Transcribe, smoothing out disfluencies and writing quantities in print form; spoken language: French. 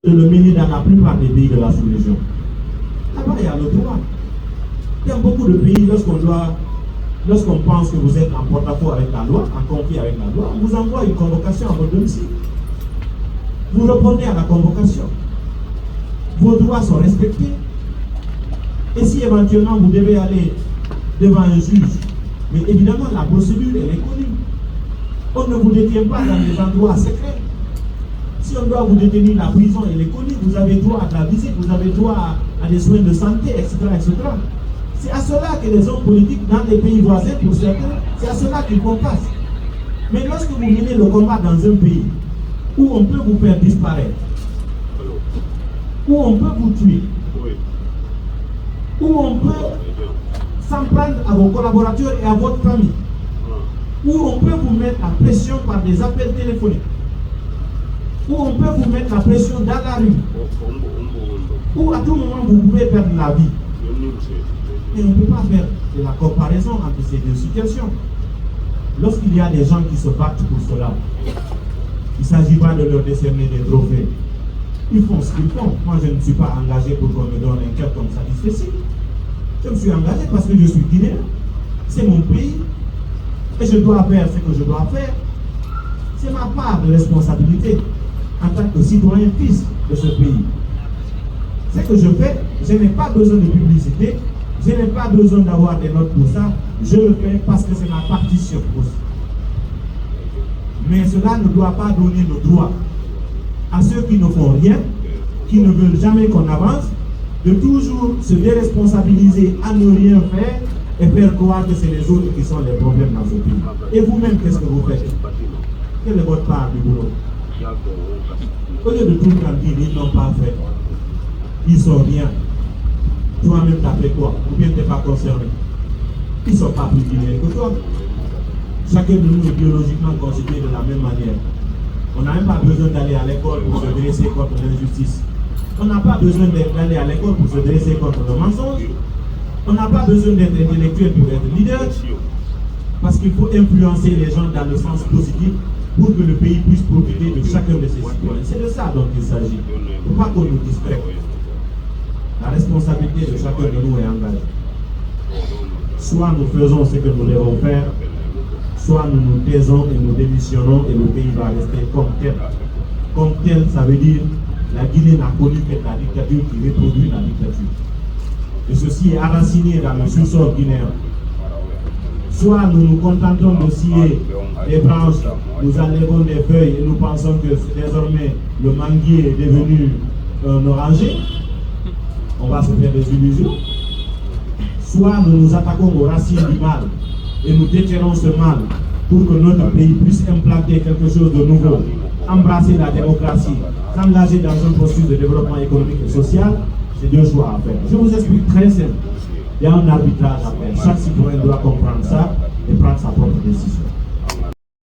de le mener dans la plupart des pays de la sous-région. Là-bas, il y a le droit. Il y a beaucoup de pays, lorsqu'on pense que vous êtes en porte-à-faux avec la loi, en conflit avec la loi, on vous envoie une convocation à votre domicile. Vous répondez à la convocation. Vos droits sont respectés. Et si éventuellement vous devez aller devant un juge, mais évidemment la procédure elle est connue. On ne vous détient pas dans des endroits secrets. Si on doit vous détenir, la prison elle est connue, vous avez droit à la visite, vous avez droit à des soins de santé, etc. etc. C'est à cela que les hommes politiques dans les pays voisins, pour certains, c'est à cela qu'ils compassent. Mais lorsque vous menez le combat dans un pays où on peut vous faire disparaître, où on peut vous tuer, où on peut s'en prendre à vos collaborateurs et à votre famille, où on peut vous mettre la pression par des appels téléphoniques, où on peut vous mettre la pression dans la rue, où à tout moment vous pouvez perdre la vie. Et on ne peut pas faire de la comparaison entre ces deux situations. Lorsqu'il y a des gens qui se battent pour cela, il ne s'agit pas de leur décerner des trophées. Ils font ce qu'ils font. Moi, je ne suis pas engagé pour qu'on me donne un quelconque satisfaction. Je me suis engagé parce que je suis guinéen. C'est mon pays. Et je dois faire ce que je dois faire. C'est ma part de responsabilité en tant que citoyen fils de ce pays. Ce que je fais, je n'ai pas besoin de publicité. Je n'ai pas besoin d'avoir des notes pour ça. Je le fais parce que c'est ma partition aussi. Mais cela ne doit pas donner le droit à ceux qui ne font rien, qui ne veulent jamais qu'on avance, de toujours se déresponsabiliser à ne rien faire et faire croire que c'est les autres qui sont les problèmes dans ce pays. Et vous-même, qu'est-ce que vous faites? Quelle est votre part du boulot? Au lieu de tout dire, ils n'ont pas fait. Ils ne sont rien. Toi-même, tu as fait quoi? Ou bien tu n'es pas concerné? Ils ne sont pas plus guinéens que toi. Chacun de nous est biologiquement constitué de la même manière. On n'a même pas besoin d'aller à l'école pour se dresser contre l'injustice. On n'a pas besoin d'aller à l'école pour se dresser contre le mensonge. On n'a pas besoin d'être intellectuel pour être leader. Parce qu'il faut influencer les gens dans le sens positif pour que le pays puisse profiter de chacun de ses citoyens. C'est de ça dont il s'agit. Il ne faut pas qu'on nous distraite. La responsabilité de chacun de nous est engagée. Soit nous faisons ce que nous devons faire, soit nous nous taisons et nous démissionnons et le pays va rester comme tel. Comme tel, ça veut dire la Guinée n'a connu que la dictature qui reproduit la dictature. Et ceci est enraciné dans le sous-sol guinéen. Soit nous nous contentons de scier des branches, nous enlevons des feuilles et nous pensons que désormais le manguier est devenu un oranger. On va se faire des illusions. Soit nous nous attaquons aux racines du mal et nous déterrons ce mal pour que notre pays puisse implanter quelque chose de nouveau, embrasser la démocratie, s'engager dans un processus de développement économique et social. C'est deux choix à faire. Je vous explique très simple. Il y a un arbitrage à faire. Chaque citoyen doit comprendre ça et prendre sa propre décision.